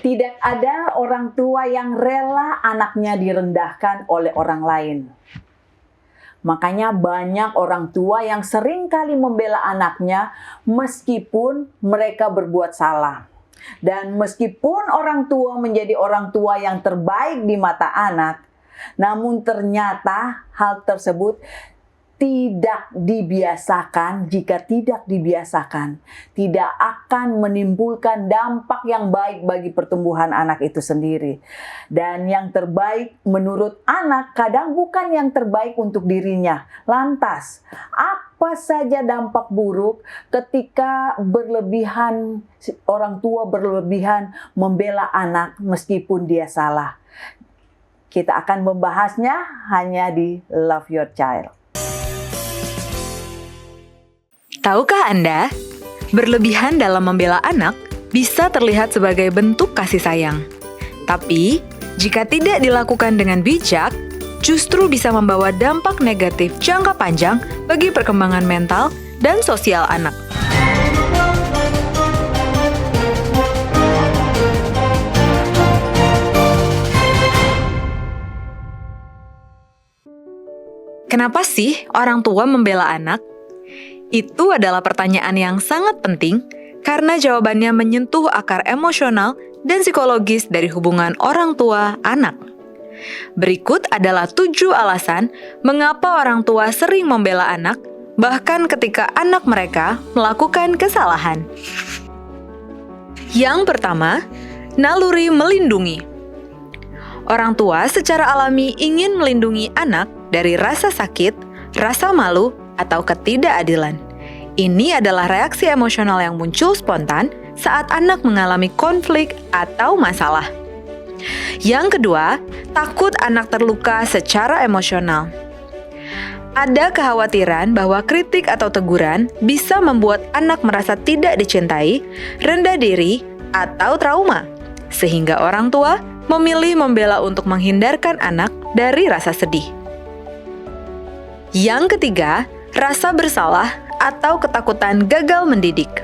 Tidak ada orang tua yang rela anaknya direndahkan oleh orang lain. Makanya banyak orang tua yang sering kali membela anaknya meskipun mereka berbuat salah. Dan meskipun orang tua menjadi orang tua yang terbaik di mata anak, namun ternyata hal tersebut tidak dibiasakan. Jika tidak dibiasakan, tidak akan menimbulkan dampak yang baik bagi pertumbuhan anak itu sendiri. Dan yang terbaik menurut anak kadang bukan yang terbaik untuk dirinya. Lantas, apa saja dampak buruk ketika orang tua berlebihan membela anak meskipun dia salah? Kita akan membahasnya hanya di Love Your Child. Tahukah Anda, berlebihan dalam membela anak bisa terlihat sebagai bentuk kasih sayang. Tapi, jika tidak dilakukan dengan bijak, justru bisa membawa dampak negatif jangka panjang bagi perkembangan mental dan sosial anak. Kenapa sih orang tua membela anak? Itu adalah pertanyaan yang sangat penting karena jawabannya menyentuh akar emosional dan psikologis dari hubungan orang tua anak. Berikut adalah 7 alasan mengapa orang tua sering membela anak, bahkan ketika anak mereka melakukan kesalahan. Yang pertama, naluri melindungi. Orang tua secara alami ingin melindungi anak dari rasa sakit, rasa malu, atau ketidakadilan. Ini adalah reaksi emosional yang muncul spontan saat anak mengalami konflik atau masalah. Yang kedua, takut anak terluka secara emosional. Ada kekhawatiran bahwa kritik atau teguran bisa membuat anak merasa tidak dicintai, rendah diri, atau trauma, sehingga orang tua memilih membela untuk menghindarkan anak dari rasa sedih. Yang ketiga, rasa bersalah atau ketakutan gagal mendidik.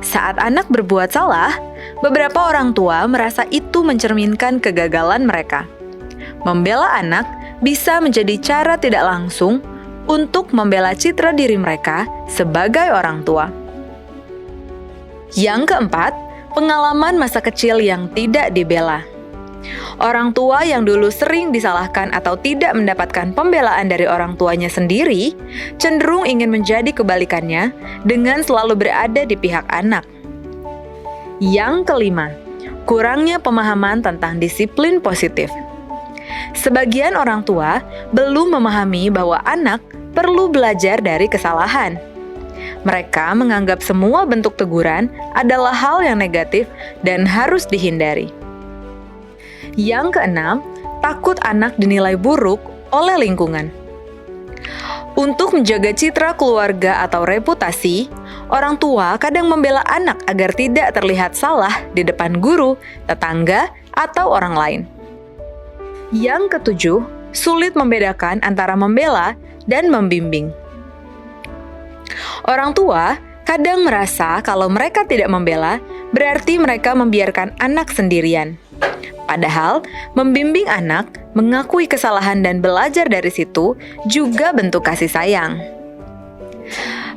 Saat anak berbuat salah, beberapa orang tua merasa itu mencerminkan kegagalan mereka. Membela anak bisa menjadi cara tidak langsung untuk membela citra diri mereka sebagai orang tua. Yang keempat, pengalaman masa kecil yang tidak dibela. Orang tua yang dulu sering disalahkan atau tidak mendapatkan pembelaan dari orang tuanya sendiri, cenderung ingin menjadi kebalikannya dengan selalu berada di pihak anak. Yang kelima, kurangnya pemahaman tentang disiplin positif. Sebagian orang tua belum memahami bahwa anak perlu belajar dari kesalahan. Mereka menganggap semua bentuk teguran adalah hal yang negatif dan harus dihindari. Yang keenam, takut anak dinilai buruk oleh lingkungan. Untuk menjaga citra keluarga atau reputasi, orang tua kadang membela anak agar tidak terlihat salah di depan guru, tetangga, atau orang lain. Yang ketujuh, sulit membedakan antara membela dan membimbing. Orang tua kadang merasa kalau mereka tidak membela, berarti mereka membiarkan anak sendirian. Padahal, membimbing anak, mengakui kesalahan dan belajar dari situ juga bentuk kasih sayang.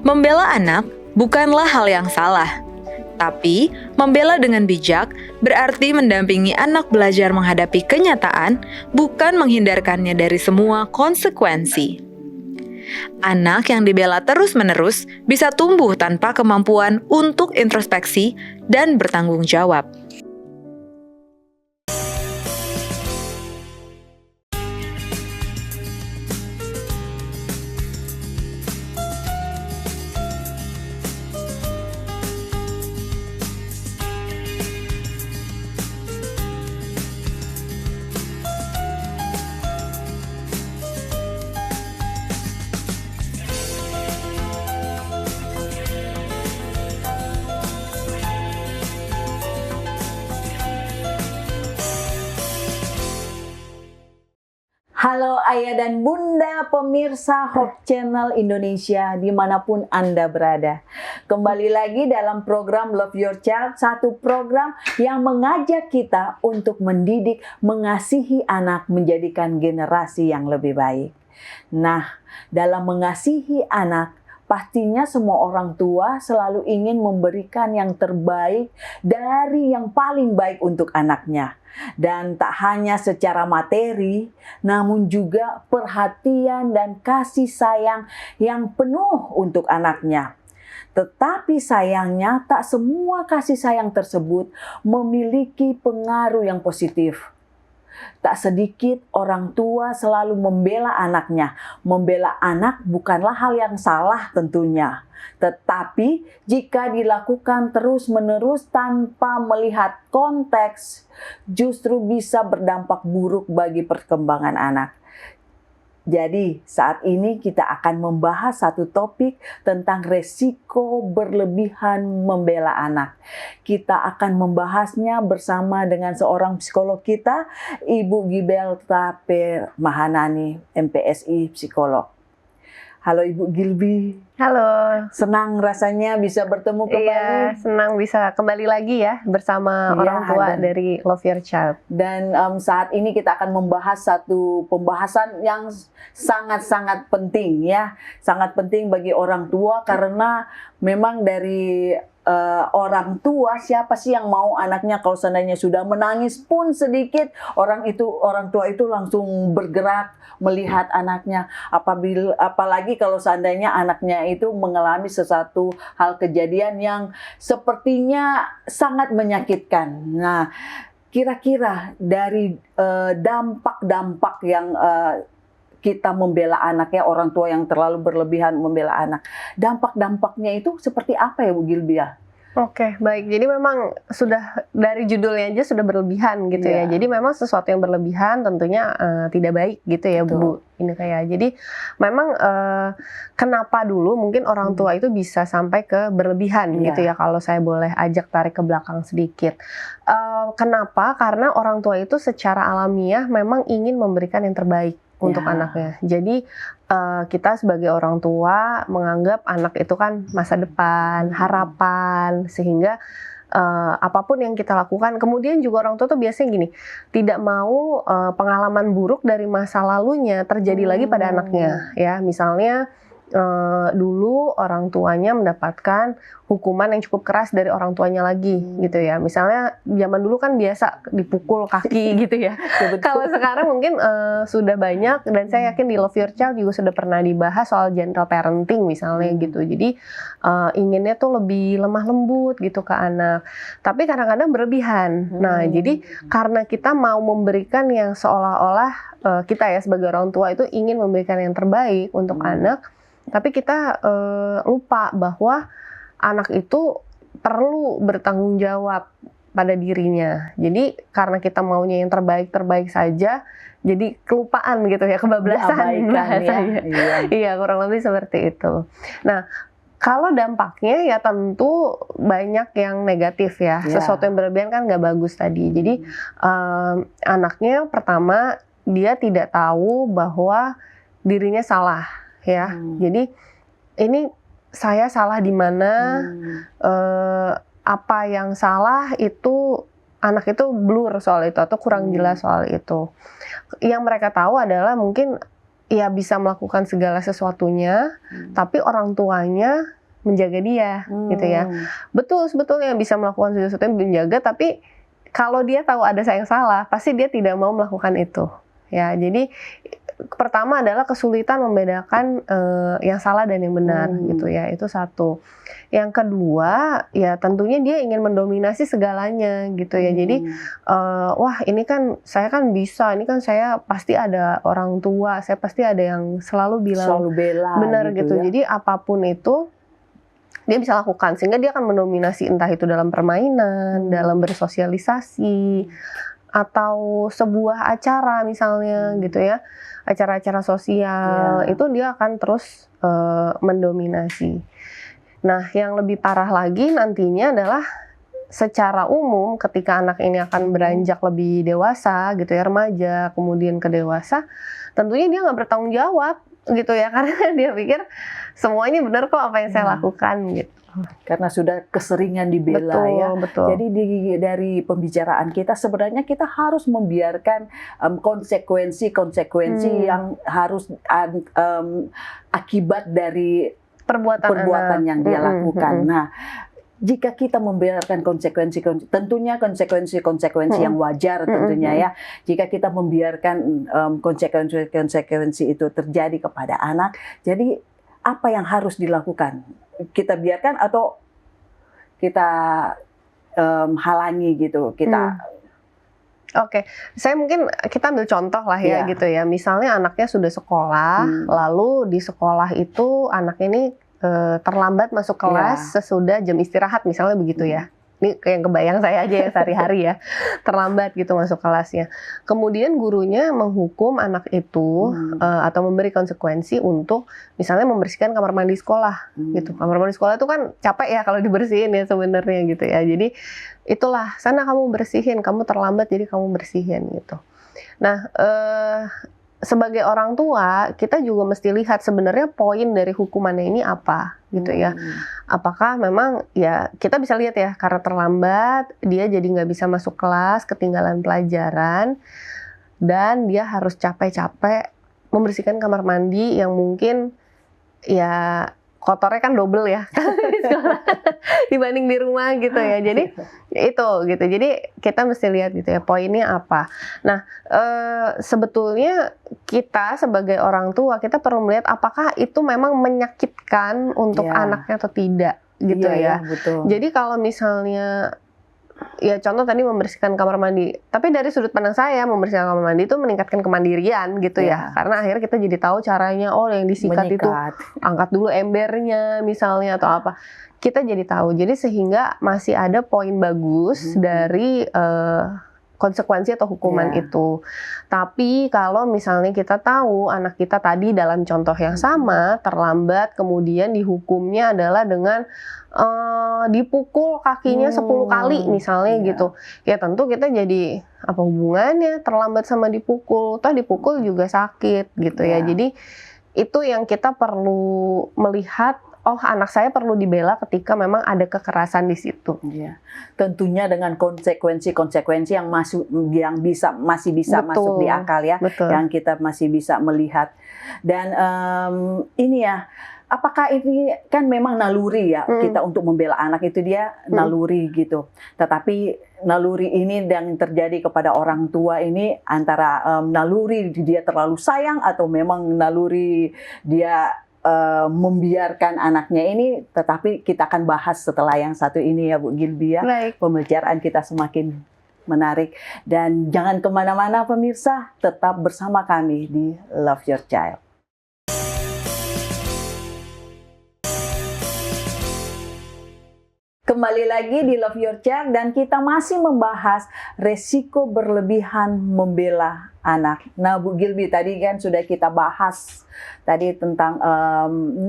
Membela anak bukanlah hal yang salah, tapi membela dengan bijak berarti mendampingi anak belajar menghadapi kenyataan, bukan menghindarkannya dari semua konsekuensi. Anak yang dibela terus-menerus bisa tumbuh tanpa kemampuan untuk introspeksi dan bertanggung jawab. Halo ayah dan bunda pemirsa Hope Channel Indonesia dimanapun Anda berada. Kembali lagi dalam program Love Your Child, satu program yang mengajak kita untuk mendidik, mengasihi anak, menjadikan generasi yang lebih baik. Nah, dalam mengasihi anak, pastinya semua orang tua selalu ingin memberikan yang terbaik dari yang paling baik untuk anaknya. Dan tak hanya secara materi, namun juga perhatian dan kasih sayang yang penuh untuk anaknya. Tetapi sayangnya tak semua kasih sayang tersebut memiliki pengaruh yang positif. Tak sedikit orang tua selalu membela anaknya. Membela anak bukanlah hal yang salah tentunya. Tetapi jika dilakukan terus-menerus tanpa melihat konteks, justru bisa berdampak buruk bagi perkembangan anak. Jadi saat ini kita akan membahas satu topik tentang resiko berlebihan membela anak. Kita akan membahasnya bersama dengan seorang psikolog kita, Ibu Gibelta Mahanani, MPSI Psikolog. Halo Ibu Gilby. Halo. Senang rasanya bisa bertemu kembali. Iya, senang bisa kembali lagi ya bersama orang tua dari Love Your Child. Dan saat ini kita akan membahas satu pembahasan yang sangat-sangat penting ya. Sangat penting bagi orang tua karena memang dari orang tua, siapa sih yang mau anaknya kalau seandainya sudah menangis pun sedikit, orang tua itu langsung bergerak melihat anaknya. Apalagi kalau seandainya anaknya itu mengalami sesuatu hal kejadian yang sepertinya sangat menyakitkan. Nah, kira-kira dari dampak-dampak yang kita membela anaknya, orang tua yang terlalu berlebihan membela anak, dampak-dampaknya itu seperti apa ya Bu Gilbia? Oke, baik. Jadi memang sudah dari judulnya aja sudah berlebihan gitu ya. Jadi memang sesuatu yang berlebihan tentunya tidak baik gitu ya. Betul. Bu. Ini kayak jadi memang kenapa dulu mungkin orang tua itu bisa sampai ke berlebihan gitu ya. Kalau saya boleh ajak tarik ke belakang sedikit. Kenapa? Karena orang tua itu secara alamiah memang ingin memberikan yang terbaik untuk anaknya. Jadi kita sebagai orang tua menganggap anak itu kan masa depan, harapan, sehingga apapun yang kita lakukan. Kemudian juga orang tua tuh biasanya gini, tidak mau pengalaman buruk dari masa lalunya terjadi lagi pada anaknya. Ya, misalnya dulu orang tuanya mendapatkan hukuman yang cukup keras dari orang tuanya lagi gitu ya. Misalnya zaman dulu kan biasa dipukul kaki gitu ya. Kalau sekarang mungkin sudah banyak, dan saya yakin di Love Your Child juga sudah pernah dibahas soal gentle parenting misalnya gitu. Jadi inginnya tuh lebih lemah lembut gitu ke anak. Tapi kadang-kadang berlebihan. Nah, jadi karena kita mau memberikan yang seolah-olah kita ya sebagai orang tua itu ingin memberikan yang terbaik untuk anak, tapi kita lupa bahwa anak itu perlu bertanggung jawab pada dirinya. Jadi karena kita maunya yang terbaik saja, jadi kelupaan gitu ya, kebablasan bahasanya. Ya. Iya, kurang lebih seperti itu. Nah, kalau dampaknya ya tentu banyak yang negatif ya. Sesuatu yang berlebihan kan nggak bagus tadi. Jadi anaknya pertama dia tidak tahu bahwa dirinya salah ya. Jadi ini saya salah di mana, apa yang salah itu anak itu blur soal itu atau kurang jelas soal itu. Yang mereka tahu adalah mungkin ya bisa melakukan segala sesuatunya, tapi orang tuanya menjaga dia gitu ya. Betul, sebetulnya bisa melakukan sesuatu yang menjaga, tapi kalau dia tahu ada yang salah, pasti dia tidak mau melakukan itu. Ya, jadi pertama adalah kesulitan membedakan yang salah dan yang benar gitu ya, itu satu. Yang kedua ya tentunya dia ingin mendominasi segalanya gitu ya. Jadi wah ini kan saya kan bisa, ini kan saya pasti ada orang tua, saya pasti ada yang selalu bilang bela benar gitu. Ya. Jadi apapun itu dia bisa lakukan, sehingga dia akan mendominasi entah itu dalam permainan, dalam bersosialisasi, atau sebuah acara misalnya gitu ya, acara-acara sosial, itu dia akan terus mendominasi. Nah, yang lebih parah lagi nantinya adalah secara umum ketika anak ini akan beranjak lebih dewasa gitu ya, remaja kemudian ke dewasa, tentunya dia nggak bertanggung jawab gitu ya, karena dia pikir semuanya benar kok apa yang saya lakukan gitu. Karena sudah keseringan dibela Betul, ya. betul. Jadi dari pembicaraan kita sebenarnya kita harus membiarkan konsekuensi yang harus akibat dari perbuatan yang dia lakukan. Nah, jika kita membiarkan tentunya konsekuensi yang wajar tentunya ya. Jika kita membiarkan konsekuensi itu terjadi kepada anak, jadi apa yang harus dilakukan? Kita biarkan atau kita halangi gitu? Oke, saya mungkin kita ambil contoh lah ya gitu ya. Misalnya anaknya sudah sekolah, lalu di sekolah itu anak ini terlambat masuk kelas sesudah jam istirahat misalnya begitu ya. Ini kayak kebayang saya aja yang sehari-hari ya, terlambat gitu masuk kelasnya. Kemudian gurunya menghukum anak itu atau memberi konsekuensi untuk misalnya membersihkan kamar mandi sekolah gitu. Kamar mandi sekolah itu kan capek ya kalau dibersihin ya sebenarnya gitu ya. Jadi itulah, sana kamu bersihin, kamu terlambat jadi kamu bersihin gitu. Nah, sebagai orang tua, kita juga mesti lihat sebenarnya poin dari hukumannya ini apa, gitu ya. Apakah memang, ya kita bisa lihat ya, karena terlambat, dia jadi nggak bisa masuk kelas, ketinggalan pelajaran, dan dia harus capek-capek membersihkan kamar mandi yang mungkin, ya kotornya kan double ya dibanding di rumah gitu ya. Jadi itu gitu. Jadi kita mesti lihat gitu ya poinnya apa. Nah, sebetulnya kita sebagai orang tua kita perlu melihat apakah itu memang menyakitkan untuk anaknya atau tidak gitu ya. Betul. Jadi kalau misalnya ya contoh tadi membersihkan kamar mandi, tapi dari sudut pandang saya membersihkan kamar mandi itu meningkatkan kemandirian gitu ya, karena akhirnya kita jadi tahu caranya, oh yang disikat itu angkat dulu embernya misalnya atau apa, kita jadi tahu, jadi sehingga masih ada poin bagus dari konsekuensi atau hukuman itu. Tapi kalau misalnya kita tahu anak kita tadi dalam contoh yang sama terlambat, kemudian dihukumnya adalah dengan dipukul kakinya 10 kali misalnya gitu. Ya tentu kita jadi apa hubungannya terlambat sama dipukul? Toh dipukul juga sakit gitu ya. Jadi itu yang kita perlu melihat. Oh, anak saya perlu dibela ketika memang ada kekerasan di situ. Tentunya dengan konsekuensi yang masih bisa masuk di akal ya, yang kita masih bisa melihat. Dan ini ya, apakah ini kan memang naluri ya kita untuk membela anak itu dia naluri gitu. Tetapi naluri ini yang terjadi kepada orang tua ini antara naluri dia terlalu sayang atau memang naluri dia membiarkan anaknya ini, tetapi kita akan bahas setelah yang satu ini ya Bu Gilby ya. Pembicaraan kita semakin menarik dan jangan kemana-mana pemirsa, tetap bersama kami di Love Your Child. Kembali lagi di Love Your Child dan kita masih membahas resiko berlebihan membela anak. Nah Bu Gilby tadi kan sudah kita bahas tadi tentang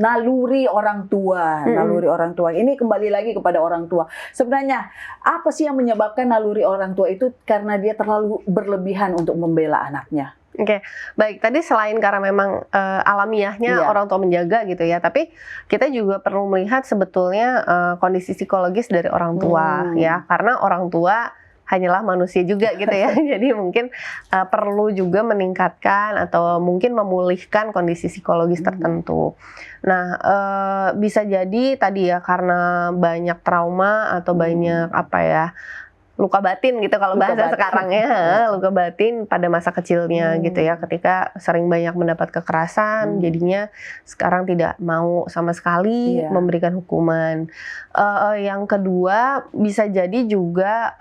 naluri orang tua. Naluri orang tua ini kembali lagi kepada orang tua. Sebenarnya apa sih yang menyebabkan naluri orang tua itu karena dia terlalu berlebihan untuk membela anaknya? Oke, baik. Tadi selain karena memang alamiahnya orang tua menjaga gitu ya, tapi kita juga perlu melihat sebetulnya kondisi psikologis dari orang tua ya, karena orang tua hanyalah manusia juga gitu ya. Jadi mungkin perlu juga meningkatkan atau mungkin memulihkan kondisi psikologis tertentu. Nah, bisa jadi tadi ya karena banyak trauma atau banyak apa ya, luka batin gitu kalau bahasa sekarang ya, luka batin pada masa kecilnya gitu ya, ketika sering banyak mendapat kekerasan, jadinya sekarang tidak mau sama sekali memberikan hukuman. Yang kedua bisa jadi juga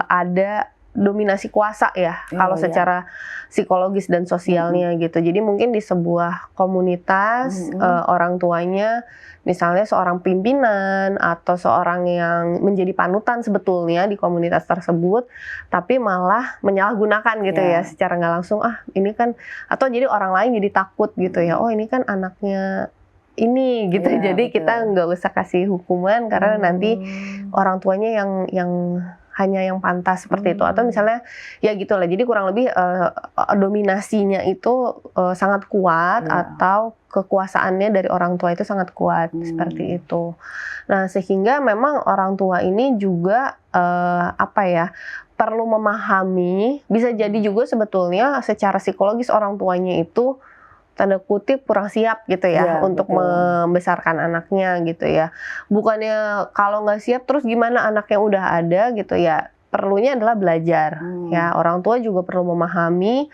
ada dominasi kuasa ya, kalau secara psikologis dan sosialnya gitu. Jadi mungkin di sebuah komunitas orang tuanya misalnya seorang pimpinan atau seorang yang menjadi panutan sebetulnya di komunitas tersebut, tapi malah menyalahgunakan gitu ya, secara nggak langsung, ini kan, atau jadi orang lain jadi takut gitu ya, oh ini kan anaknya ini gitu, jadi kita nggak usah kasih hukuman karena nanti orang tuanya yang hanya yang pantas seperti itu, atau misalnya ya gitulah. Jadi kurang lebih dominasinya itu sangat kuat, atau kekuasaannya dari orang tua itu sangat kuat seperti itu. Nah, sehingga memang orang tua ini juga perlu memahami, bisa jadi juga sebetulnya secara psikologis orang tuanya itu tanda kutip kurang siap gitu ya, untuk membesarkan anaknya gitu ya. Bukannya kalau nggak siap terus gimana anaknya udah ada gitu ya. Perlunya adalah belajar ya. Orang tua juga perlu memahami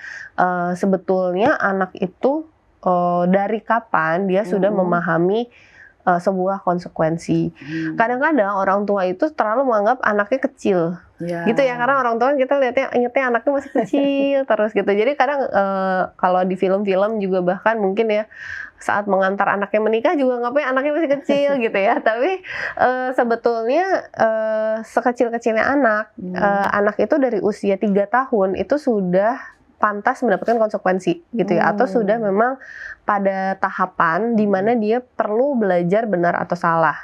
sebetulnya anak itu dari kapan dia sudah memahami sebuah konsekuensi. Kadang-kadang orang tua itu terlalu menganggap anaknya kecil, gitu ya, karena orang tua kita ingetnya anaknya masih kecil terus gitu. Jadi kadang kalau di film-film juga bahkan mungkin ya saat mengantar anaknya menikah juga ngapain anaknya masih kecil gitu ya. Tapi sebetulnya sekecil-kecilnya anak itu dari usia 3 tahun itu sudah pantas mendapatkan konsekuensi gitu ya, atau sudah memang pada tahapan di mana dia perlu belajar benar atau salah.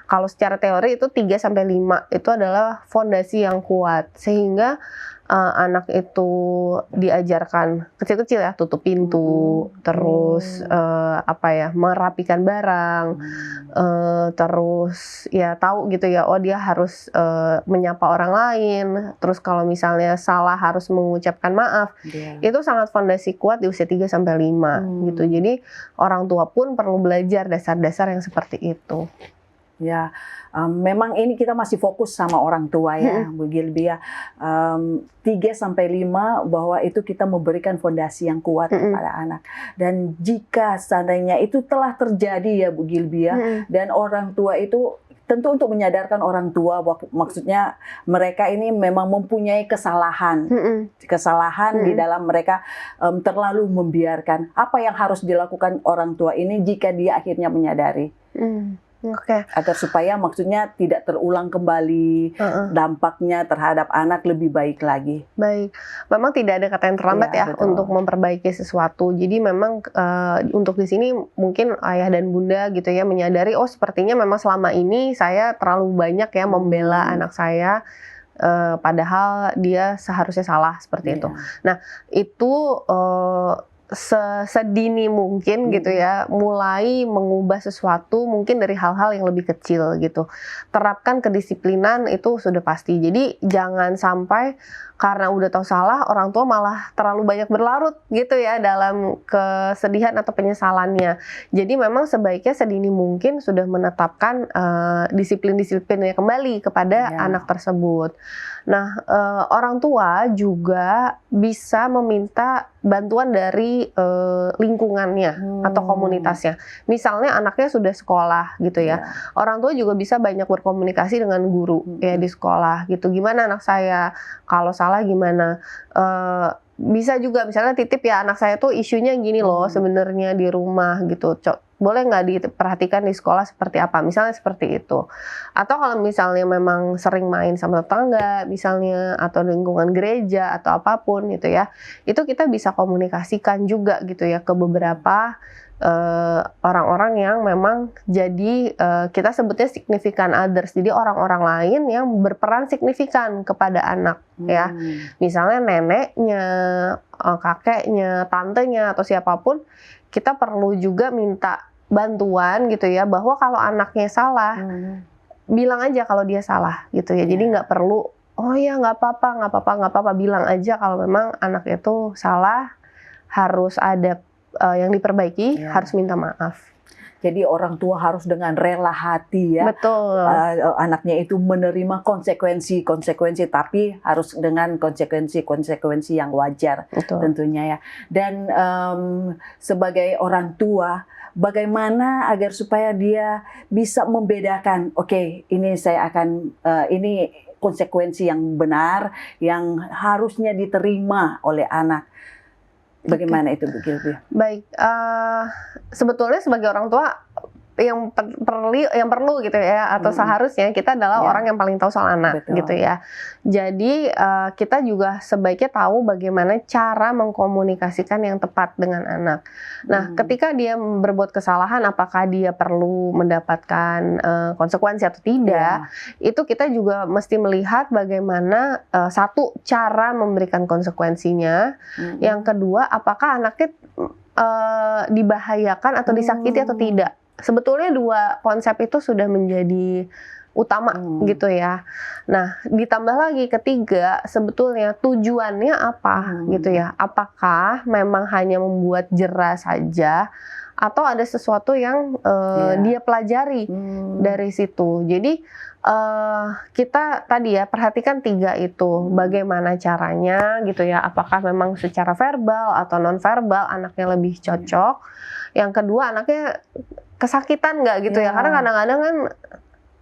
Kalau secara teori itu 3-5 itu adalah fondasi yang kuat, sehingga anak itu diajarkan kecil-kecil ya, tutup pintu, terus merapikan barang, terus ya tahu gitu ya, oh dia harus menyapa orang lain, terus kalau misalnya salah harus mengucapkan maaf. Itu sangat fondasi kuat di usia 3-5 gitu. Jadi orang tua pun perlu belajar dasar-dasar yang seperti itu. Ya, memang ini kita masih fokus sama orang tua ya, Bu Gilby ya. 3-5 bahwa itu kita memberikan fondasi yang kuat pada anak. Dan jika seandainya itu telah terjadi ya Bu Gilby ya, dan orang tua itu tentu untuk menyadarkan orang tua, maksudnya mereka ini memang mempunyai kesalahan, di dalam mereka terlalu membiarkan. Apa yang harus dilakukan orang tua ini jika dia akhirnya menyadari? Agar supaya maksudnya tidak terulang kembali, dampaknya terhadap anak lebih baik lagi. Baik, memang tidak ada kata yang terlambat ya untuk memperbaiki sesuatu. Jadi memang untuk di sini mungkin ayah dan bunda gitu ya menyadari, oh sepertinya memang selama ini saya terlalu banyak ya membela anak saya, padahal dia seharusnya salah seperti itu. Nah itu sedini mungkin gitu ya, mulai mengubah sesuatu mungkin dari hal-hal yang lebih kecil gitu. Terapkan kedisiplinan itu sudah pasti. Jadi jangan sampai karena udah tahu salah, orang tua malah terlalu banyak berlarut gitu ya dalam kesedihan atau penyesalannya. Jadi memang sebaiknya sedini mungkin sudah menetapkan disiplin-disiplinnya kembali kepada anak tersebut. Nah, orang tua juga bisa meminta bantuan dari lingkungannya atau komunitasnya. Misalnya anaknya sudah sekolah gitu ya. Orang tua juga bisa banyak berkomunikasi dengan guru ya di sekolah gitu. Gimana anak saya? Kalau salah gimana? Bisa juga misalnya titip ya, anak saya tuh isunya gini loh sebenarnya di rumah gitu. Boleh nggak diperhatikan di sekolah seperti apa? Misalnya seperti itu. Atau kalau misalnya memang sering main sama tetangga, misalnya, atau lingkungan gereja, atau apapun gitu ya, itu kita bisa komunikasikan juga gitu ya ke beberapa orang-orang yang memang jadi kita sebutnya significant others. Jadi orang-orang lain yang berperan signifikan kepada anak ya. Misalnya neneknya, kakeknya, tantenya, atau siapapun, kita perlu juga minta bantuan gitu ya, bahwa kalau anaknya salah, bilang aja kalau dia salah gitu ya. Jadi nggak perlu, oh ya nggak apa-apa, bilang aja kalau memang anak itu salah, harus ada yang diperbaiki, harus minta maaf. Jadi orang tua harus dengan rela hati ya. Betul. Anaknya itu menerima konsekuensi, tapi harus dengan konsekuensi yang wajar. Betul. Tentunya ya. Dan sebagai orang tua, bagaimana agar supaya dia bisa membedakan, oke, ini saya akan ini konsekuensi yang benar yang harusnya diterima oleh anak. Bagaimana itu Bu Gilby? Baik, sebetulnya sebagai orang tua perlu gitu ya, atau seharusnya kita adalah orang yang paling tahu soal anak. Betul. Gitu ya. Jadi kita juga sebaiknya tahu bagaimana cara mengkomunikasikan yang tepat dengan anak. Nah, ketika dia berbuat kesalahan, apakah dia perlu mendapatkan konsekuensi atau tidak? Itu kita juga mesti melihat bagaimana satu, cara memberikan konsekuensinya. Yang kedua, apakah anaknya dibahayakan atau disakiti atau tidak. Sebetulnya dua konsep itu sudah menjadi utama gitu ya. Nah, ditambah lagi ketiga, sebetulnya tujuannya apa gitu ya. Apakah memang hanya membuat jera saja atau ada sesuatu yang dia pelajari dari situ. Jadi kita tadi ya perhatikan tiga itu, bagaimana caranya gitu ya, apakah memang secara verbal atau non verbal anaknya lebih cocok. Yang kedua, anaknya kesakitan nggak gitu ya, karena kadang-kadang kan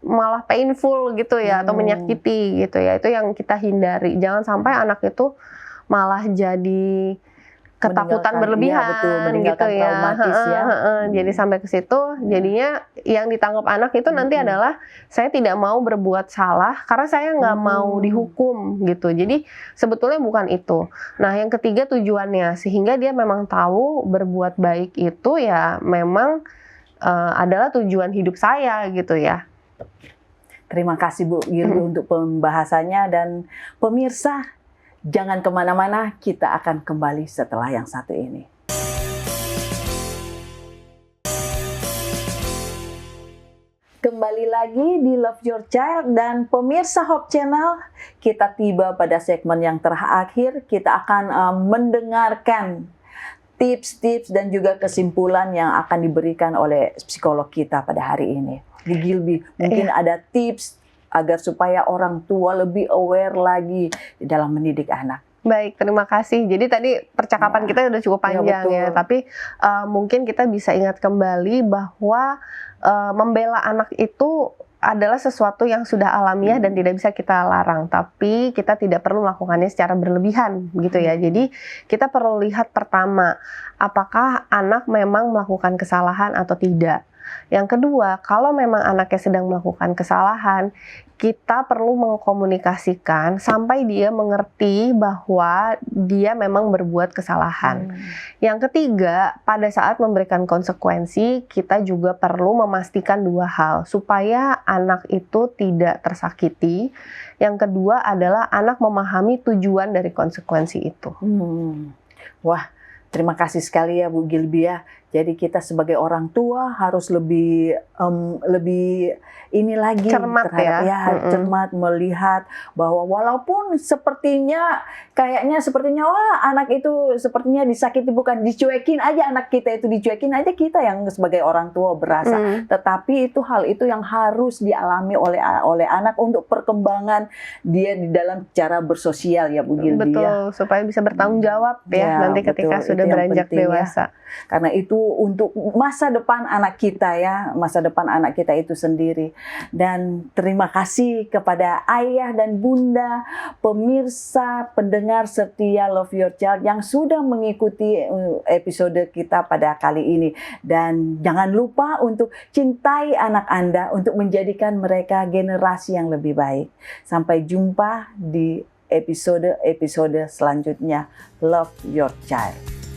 malah painful gitu ya, atau menyakiti gitu ya, itu yang kita hindari. Jangan sampai anak itu malah jadi ketakutan berlebihan, gitu ya. Jadi sampai ke situ, jadinya yang ditangkap anak itu nanti adalah saya tidak mau berbuat salah karena saya nggak mau dihukum gitu. Jadi sebetulnya bukan itu. Nah, yang ketiga tujuannya, sehingga dia memang tahu berbuat baik itu ya memang adalah tujuan hidup saya gitu ya. Terima kasih Bu Gilby untuk pembahasannya, dan pemirsa jangan kemana-mana, kita akan kembali setelah yang satu ini. Kembali lagi di Love Your Child, dan pemirsa Hope Channel, kita tiba pada segmen yang terakhir. Kita akan mendengarkan tips-tips dan juga kesimpulan yang akan diberikan oleh psikolog kita pada hari ini. Bu Gilby, mungkin ada tips agar supaya orang tua lebih aware lagi dalam mendidik anak. Baik, terima kasih. Jadi tadi percakapan kita udah cukup panjang ya, tapi mungkin kita bisa ingat kembali bahwa membela anak itu adalah sesuatu yang sudah alamiah dan tidak bisa kita larang, tapi kita tidak perlu melakukannya secara berlebihan gitu ya. Jadi kita perlu lihat pertama, apakah anak memang melakukan kesalahan atau tidak. Yang kedua, kalau memang anaknya sedang melakukan kesalahan, kita perlu mengkomunikasikan sampai dia mengerti bahwa dia memang berbuat kesalahan. Yang ketiga, pada saat memberikan konsekuensi, kita juga perlu memastikan dua hal, supaya anak itu tidak tersakiti. Yang kedua adalah anak memahami tujuan dari konsekuensi itu. Wah, terima kasih sekali ya Bu Gilby ya. Jadi kita sebagai orang tua harus lebih ini lagi cermat cermat melihat bahwa walaupun sepertinya wah anak itu sepertinya disakiti, bukan dicuekin aja, anak kita itu dicuekin aja, kita yang sebagai orang tua berasa. Tetapi hal itu yang harus dialami oleh anak untuk perkembangan dia di dalam cara bersosial ya Bu Gilby. Betul, supaya bisa bertanggung jawab ya nanti ketika sudah beranjak dewasa. Karena itu untuk masa depan anak kita ya, masa depan anak kita itu sendiri. Dan terima kasih kepada ayah dan bunda, pemirsa, pendengar setia Love Your Child yang sudah mengikuti episode kita pada kali ini. Dan jangan lupa untuk cintai anak Anda untuk menjadikan mereka generasi yang lebih baik. Sampai jumpa di episode selanjutnya Love Your Child.